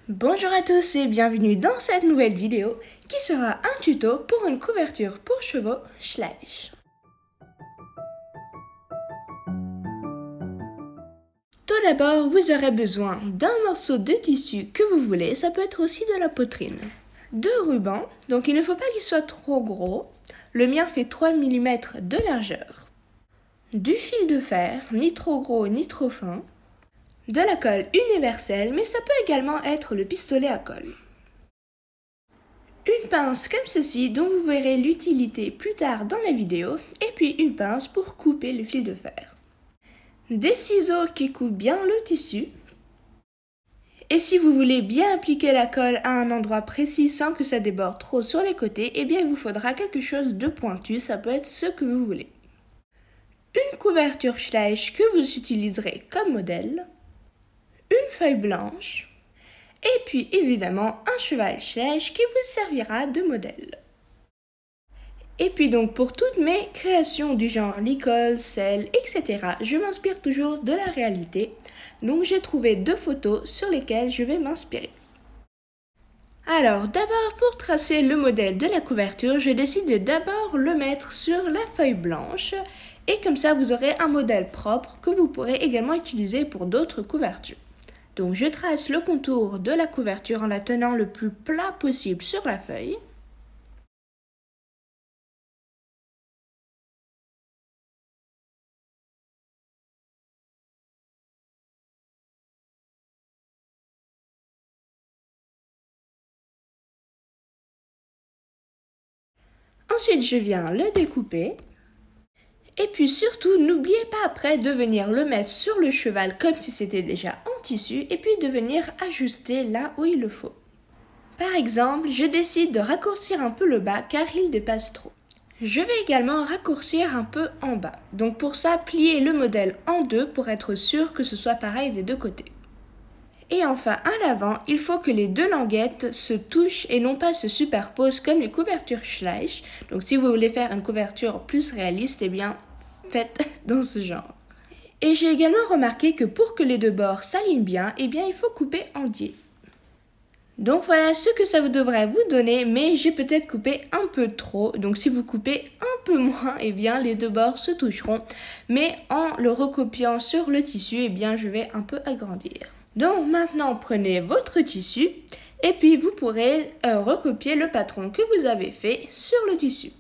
Bonjour à tous et bienvenue dans cette nouvelle vidéo qui sera un tuto pour une couverture pour chevaux Schleich. Tout d'abord, vous aurez besoin d'un morceau de tissu que vous voulez, ça peut être aussi de la poitrine. Deux rubans, donc il ne faut pas qu'il soit trop gros, le mien fait 3 mm de largeur. Du fil de fer, ni trop gros ni trop fin. De la colle universelle, mais ça peut également être le pistolet à colle. Une pince comme ceci dont vous verrez l'utilité plus tard dans la vidéo, et puis une pince pour couper le fil de fer. Des ciseaux qui coupent bien le tissu. Et si vous voulez bien appliquer la colle à un endroit précis sans que ça déborde trop sur les côtés, eh bien il vous faudra quelque chose de pointu, ça peut être ce que vous voulez. Une couverture Schleich que vous utiliserez comme modèle. Une feuille blanche, et puis évidemment un cheval Schleich qui vous servira de modèle. Et puis donc pour toutes mes créations du genre licol, selle, etc., je m'inspire toujours de la réalité, donc j'ai trouvé 2 photos sur lesquelles je vais m'inspirer. Alors d'abord pour tracer le modèle de la couverture, je décide de d'abord le mettre sur la feuille blanche, et comme ça vous aurez un modèle propre que vous pourrez également utiliser pour d'autres couvertures. Donc je trace le contour de la couverture en la tenant le plus plat possible sur la feuille. Ensuite je viens le découper. Et puis surtout, n'oubliez pas après de venir le mettre sur le cheval comme si c'était déjà en tissu et puis de venir ajuster là où il le faut. Par exemple, je décide de raccourcir un peu le bas car il dépasse trop. Je vais également raccourcir un peu en bas. Donc pour ça, plier le modèle en deux pour être sûr que ce soit pareil des deux côtés. Et enfin, à l'avant, il faut que les deux languettes se touchent et non pas se superposent comme les couvertures Schleich. Donc si vous voulez faire une couverture plus réaliste, eh bien, faites dans ce genre. Et j'ai également remarqué que pour que les deux bords s'alignent bien, eh bien, il faut couper en dié. Donc voilà ce que ça vous devrait vous donner, mais j'ai peut-être coupé un peu trop. Donc si vous coupez un peu moins, eh bien, les deux bords se toucheront. Mais en le recopiant sur le tissu, eh bien, je vais un peu agrandir. Donc maintenant, prenez votre tissu et puis vous pourrez recopier le patron que vous avez fait sur le tissu.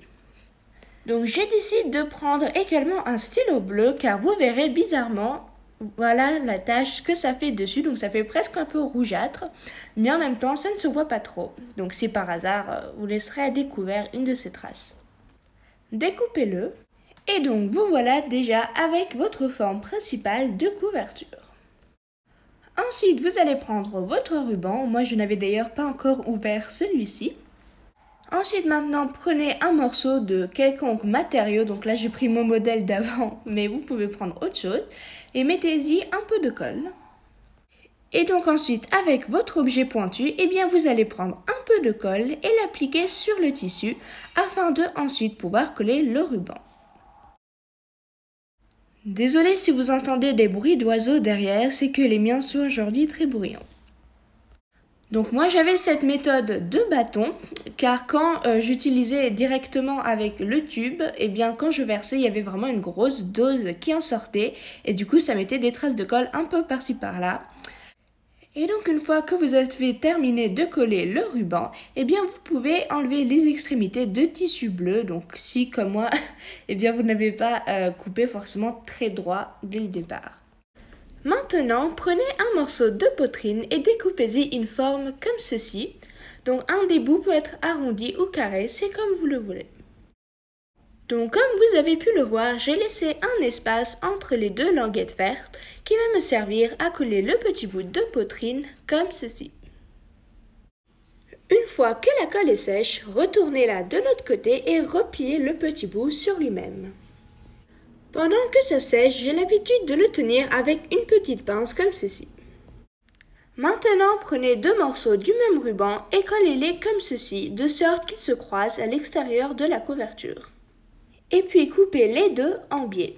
Donc j'ai décidé de prendre également un stylo bleu car vous verrez bizarrement, voilà la tache que ça fait dessus. Donc ça fait presque un peu rougeâtre, mais en même temps ça ne se voit pas trop. Donc si par hasard vous laisserez à découvert une de ces traces. Découpez-le et donc vous voilà déjà avec votre forme principale de couverture. Ensuite, vous allez prendre votre ruban. Moi, je n'avais d'ailleurs pas encore ouvert celui-ci. Ensuite, maintenant, prenez un morceau de quelconque matériau. Donc là, j'ai pris mon modèle d'avant, mais vous pouvez prendre autre chose. Et mettez-y un peu de colle. Et donc ensuite, avec votre objet pointu, eh bien, vous allez prendre un peu de colle et l'appliquer sur le tissu afin de ensuite pouvoir coller le ruban. Désolée si vous entendez des bruits d'oiseaux derrière, c'est que les miens sont aujourd'hui très bruyants. Donc moi j'avais cette méthode de bâton, car quand j'utilisais directement avec le tube, eh bien quand je versais, il y avait vraiment une grosse dose qui en sortait, et du coup ça mettait des traces de colle un peu par-ci par-là. Et donc une fois que vous avez terminé de coller le ruban, eh bien vous pouvez enlever les extrémités de tissu bleu. Donc si comme moi, eh bien vous n'avez pas coupé forcément très droit dès le départ. Maintenant, prenez un morceau de poitrine et découpez-y une forme comme ceci. Donc un des bouts peut être arrondi ou carré, c'est comme vous le voulez. Donc comme vous avez pu le voir, j'ai laissé un espace entre les deux languettes vertes qui va me servir à coller le petit bout de poitrine comme ceci. Une fois que la colle est sèche, retournez-la de l'autre côté et repliez le petit bout sur lui-même. Pendant que ça sèche, j'ai l'habitude de le tenir avec une petite pince comme ceci. Maintenant, prenez 2 morceaux du même ruban et collez-les comme ceci, de sorte qu'ils se croisent à l'extérieur de la couverture. Et puis coupez les deux en biais.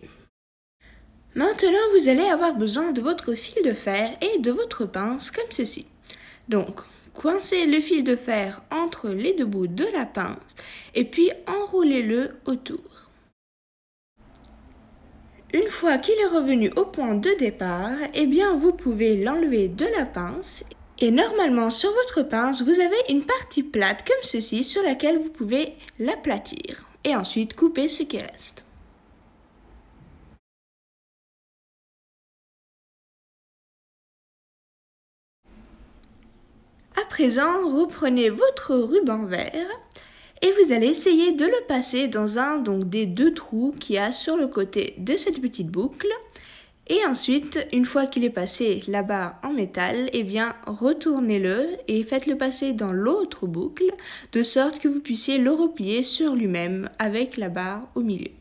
Maintenant, vous allez avoir besoin de votre fil de fer et de votre pince comme ceci. Donc, coincez le fil de fer entre les deux bouts de la pince et puis enroulez-le autour. Une fois qu'il est revenu au point de départ, eh bien vous pouvez l'enlever de la pince. Et normalement sur votre pince, vous avez une partie plate comme ceci sur laquelle vous pouvez l'aplatir. Et ensuite couper ce qui reste. À présent, reprenez votre ruban vert et vous allez essayer de le passer dans un des deux trous qu'il y a sur le côté de cette petite boucle. Et ensuite, une fois qu'il est passé la barre en métal, eh bien retournez-le et faites-le passer dans l'autre boucle de sorte que vous puissiez le replier sur lui-même avec la barre au milieu.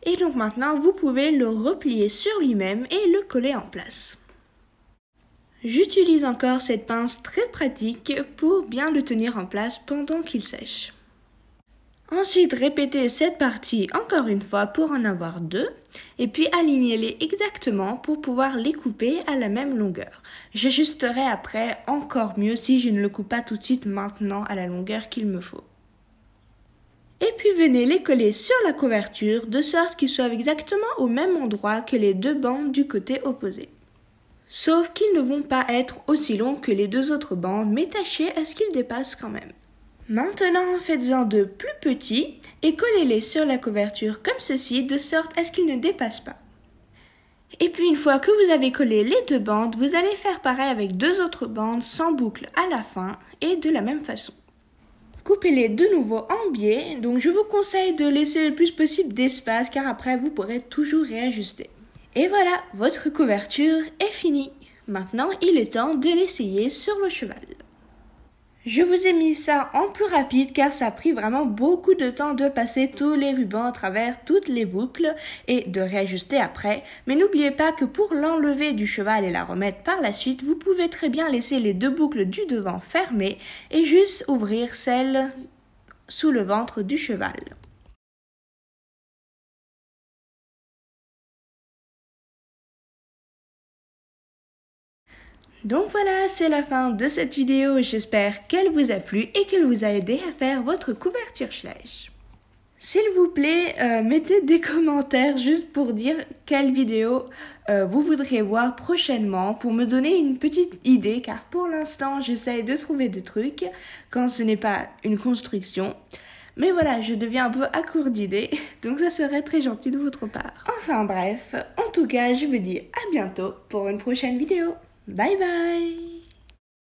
Et donc maintenant, vous pouvez le replier sur lui-même et le coller en place. J'utilise encore cette pince très pratique pour bien le tenir en place pendant qu'il sèche. Ensuite, répétez cette partie encore une fois pour en avoir deux et puis alignez-les exactement pour pouvoir les couper à la même longueur. J'ajusterai après encore mieux si je ne le coupe pas tout de suite maintenant à la longueur qu'il me faut. Et puis venez les coller sur la couverture de sorte qu'ils soient exactement au même endroit que les deux bandes du côté opposé. Sauf qu'ils ne vont pas être aussi longs que les deux autres bandes, mais tâchez à ce qu'ils dépassent quand même. Maintenant, faites-en de plus petits et collez-les sur la couverture comme ceci de sorte à ce qu'ils ne dépassent pas. Et puis une fois que vous avez collé les deux bandes, vous allez faire pareil avec deux autres bandes sans boucle à la fin et de la même façon. Coupez-les de nouveau en biais, donc je vous conseille de laisser le plus possible d'espace car après vous pourrez toujours réajuster. Et voilà, votre couverture est finie. Maintenant, il est temps de l'essayer sur le cheval. Je vous ai mis ça en plus rapide car ça a pris vraiment beaucoup de temps de passer tous les rubans à travers toutes les boucles et de réajuster après. Mais n'oubliez pas que pour l'enlever du cheval et la remettre par la suite, vous pouvez très bien laisser les deux boucles du devant fermées et juste ouvrir celle sous le ventre du cheval. Donc voilà, c'est la fin de cette vidéo, j'espère qu'elle vous a plu et qu'elle vous a aidé à faire votre couverture Schleich. S'il vous plaît, mettez des commentaires juste pour dire quelle vidéo vous voudriez voir prochainement pour me donner une petite idée car pour l'instant j'essaye de trouver des trucs quand ce n'est pas une construction. Mais voilà, je deviens un peu à court d'idées, donc ça serait très gentil de votre part. Enfin bref, en tout cas, je vous dis à bientôt pour une prochaine vidéo. Bye bye!